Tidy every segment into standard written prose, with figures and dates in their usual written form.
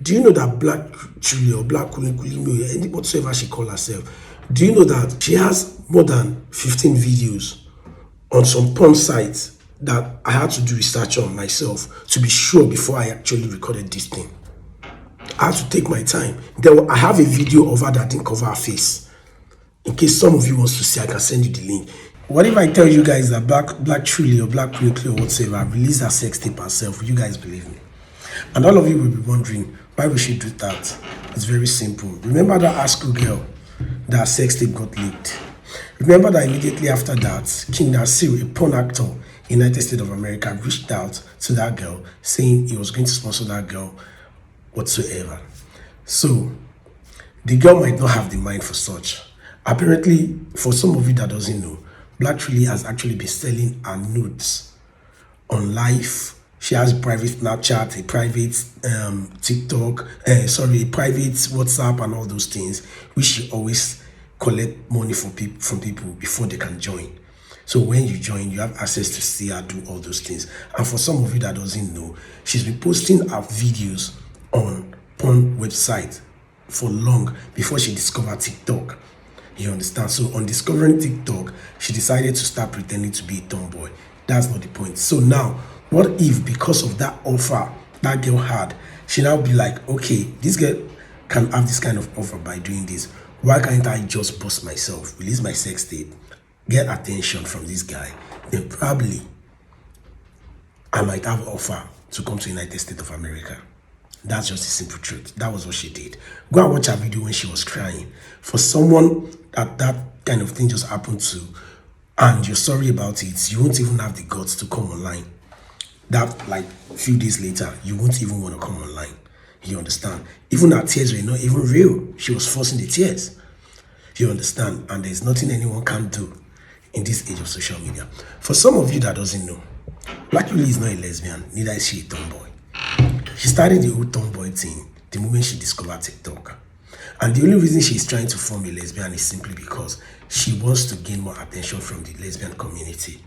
Do you know that BlackChully or BlackChully, any whatsoever she call herself, do you know that she has more than 15 videos on some porn sites that I had to do research on myself to be sure before I actually recorded this thing? I had to take my time. I have a video of her that didn't cover her face. In case some of you wants to see, I can send you the link. What if I tell you guys that BlackChully or BlackChully or whatsoever released her sex tape herself? Will you guys believe me? And all of you will be wondering, why would she do that? It's very simple. Remember that high school girl that sex tape got leaked? Remember that immediately after that, King Nasir, a porn actor in the United States of America, reached out to that girl saying he was going to sponsor that girl whatsoever. So the girl might not have the mind for such. Apparently, for some of you that doesn't know, BlackChully has actually been selling her nudes on live. She has a private Snapchat, a private TikTok, a private WhatsApp and all those things, which she always collect money from people before they can join. So when you join, you have access to see her do all those things. And for some of you that doesn't know, she's been posting her videos on porn website for long before she discovered TikTok. You understand? So on discovering TikTok, she decided to start pretending to be a tomboy. That's not the point. So now, what if because of that offer that girl had, she now be like, okay, this girl can have this kind of offer by doing this. Why can't I just bust myself, release my sex tape, get attention from this guy? Then probably I might have an offer to come to the United States of America. That's just the simple truth. That was what she did. Go and watch her video when she was crying. For someone that kind of thing just happened to, and you're sorry about it, you won't even have the guts to come online. That, like, a few days later, you won't even want to come online. You understand? Even her tears were not even real. She was forcing the tears. You understand? And there's nothing anyone can do in this age of social media. For some of you that doesn't know, BlackChully is not a lesbian, neither is she a tomboy. She started the whole tomboy thing the moment she discovered TikTok. And the only reason she's trying to form a lesbian is simply because she wants to gain more attention from the lesbian community,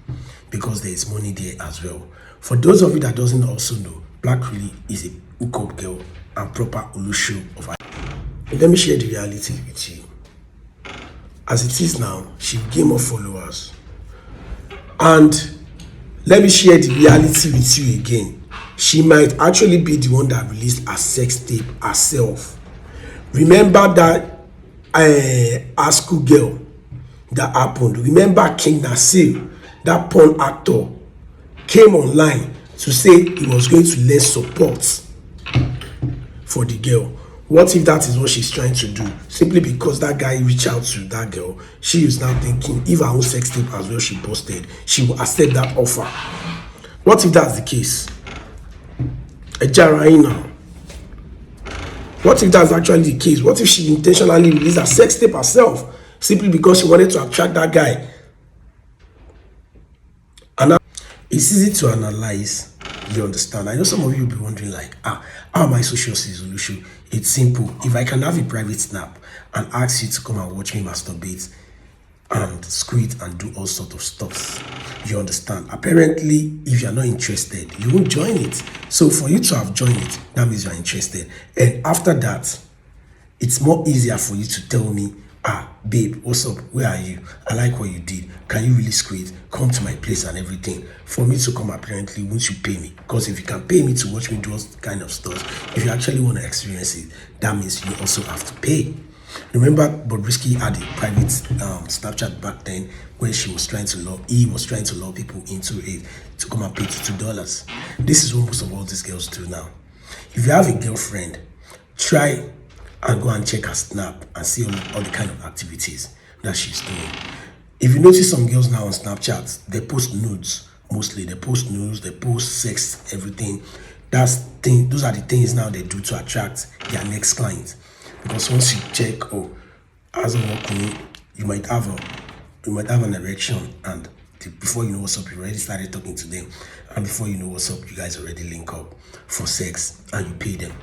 because there is money there as well. For those of you that doesn't also know, BlackChully is a hookup girl and proper Olusho of her. Let me share the reality with you. As it is now, she will gain more followers. And let me share the reality with you again. She might actually be the one that released her sex tape herself. Remember that high school girl that happened? Remember King Nasir, that porn actor, came online to say he was going to lend support for the girl. What if that is what she's trying to do? Simply because that guy reached out to that girl, she is now thinking if her own sex tape as well she posted, she will accept that offer. What if that's the case? Now. What if that's actually the case? What if she intentionally released her sex tape herself simply because she wanted to attract that guy? And now, it's easy to analyze. You understand? I know some of you will be wondering like, how am I so sure this solution? It's simple. If I can have a private snap and ask you to come and watch me masturbate and squeeze and do all sorts of stuff, you understand? Apparently, if you're not interested, you won't join it. So for you to have joined it, that means you're interested. And after that, it's more easier for you to tell me, babe, what's up? Where are you? I like what you did. Can you really squeeze? Come to my place and everything. For me to come, apparently, won't you pay me? Because if you can pay me to watch me do all kind of stuff, if you actually want to experience it, that means you also have to pay. Remember, Bobrisky had a private Snapchat back then where he was trying to lure people into it to come and pay $2. This is what most of all these girls do now. If you have a girlfriend, try and go and check her snap and see all the kind of activities that she's doing. If you notice some girls now on Snapchat, they post nudes mostly. They post nudes, they post sex, everything. Those are the things now they do to attract their next client. Because once you check, as a working, you might have an erection, and before you know what's up, you already started talking to them, and before you know what's up, you guys already link up for sex and you pay them.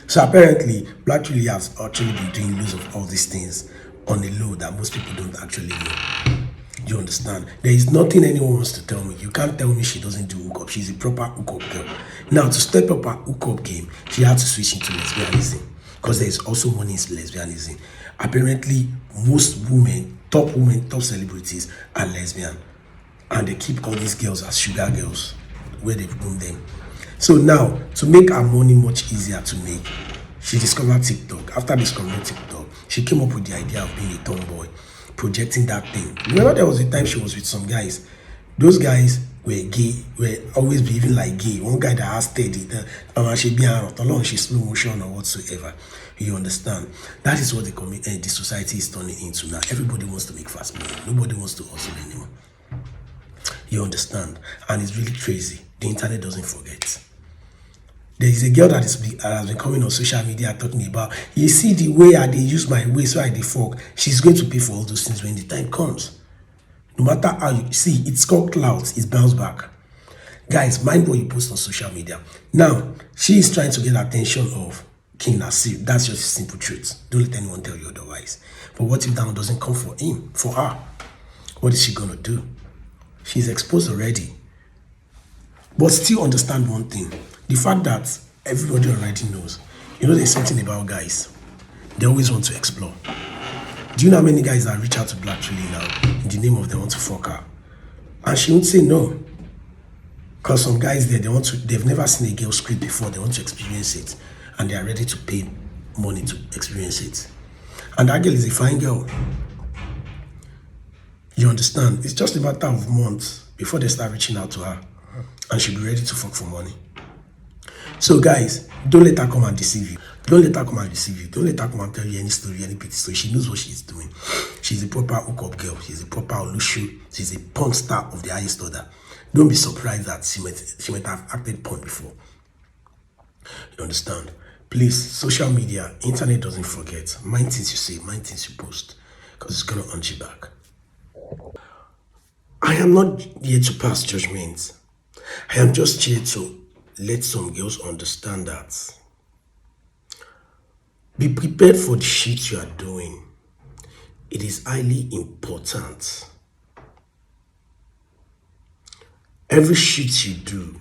So apparently, BlackChully has actually been doing loads of all these things on the low that most people don't actually know. Do you understand? There is nothing anyone wants to tell me. You can't tell me she doesn't do hookup. She's a proper hookup girl. Now, to step up her hookup game, she had to switch into lesbianism because there is also money in lesbianism. Apparently, most women, top celebrities are lesbian, and they keep all these girls as sugar girls where they've grown them. So now, to make her money much easier to make, she discovered TikTok. After discovering TikTok, she came up with the idea of being a tomboy, projecting that thing. Remember, there was a time she was with some guys. Those guys were gay, were always behaving like gay. One guy that has steady, she be along, she slow motion or whatsoever. You understand? That is what the society is turning into now. Everybody wants to make fast money. Nobody wants to hustle anymore. You understand? And it's really crazy. The internet doesn't forget. There is a girl that has been coming on social media talking about, you see the way I they use my way, so I they fuck. She's going to pay for all those things when the time comes. No matter how you see, it's called clouds, it's bounce back. Guys, mind what you post on social media. Now, she is trying to get attention of King Nasir. That's just a simple truth. Don't let anyone tell you otherwise. But what if that one doesn't come for him, for her? What is she gonna do? She's exposed already. But still understand one thing. The fact that everybody already knows. You know, there's something about guys. They always want to explore. Do you know how many guys that reach out to BlackChully now in the name of they want to fuck her? And she won't say no. Because some guys there, they've never seen a girl script before. They want to experience it. And they are ready to pay money to experience it. And that girl is a fine girl. You understand? It's just a matter of months before they start reaching out to her. And she'll be ready to fuck for money. So guys, don't let her come and deceive you. Don't let her come and deceive you. Don't let her come and tell you any story, any petty story. She knows what she's doing. She's a proper hookup girl. She's a proper Olushu. She's a porn star of the highest order. Don't be surprised that she might have acted porn before. You understand? Please, social media, internet doesn't forget. Mind things you say, mind things you post. Because it's going to hunt you back. I am not here to pass judgment. I am just here to let some girls understand that be prepared for the shit you are doing. It is highly important. Every shit you do,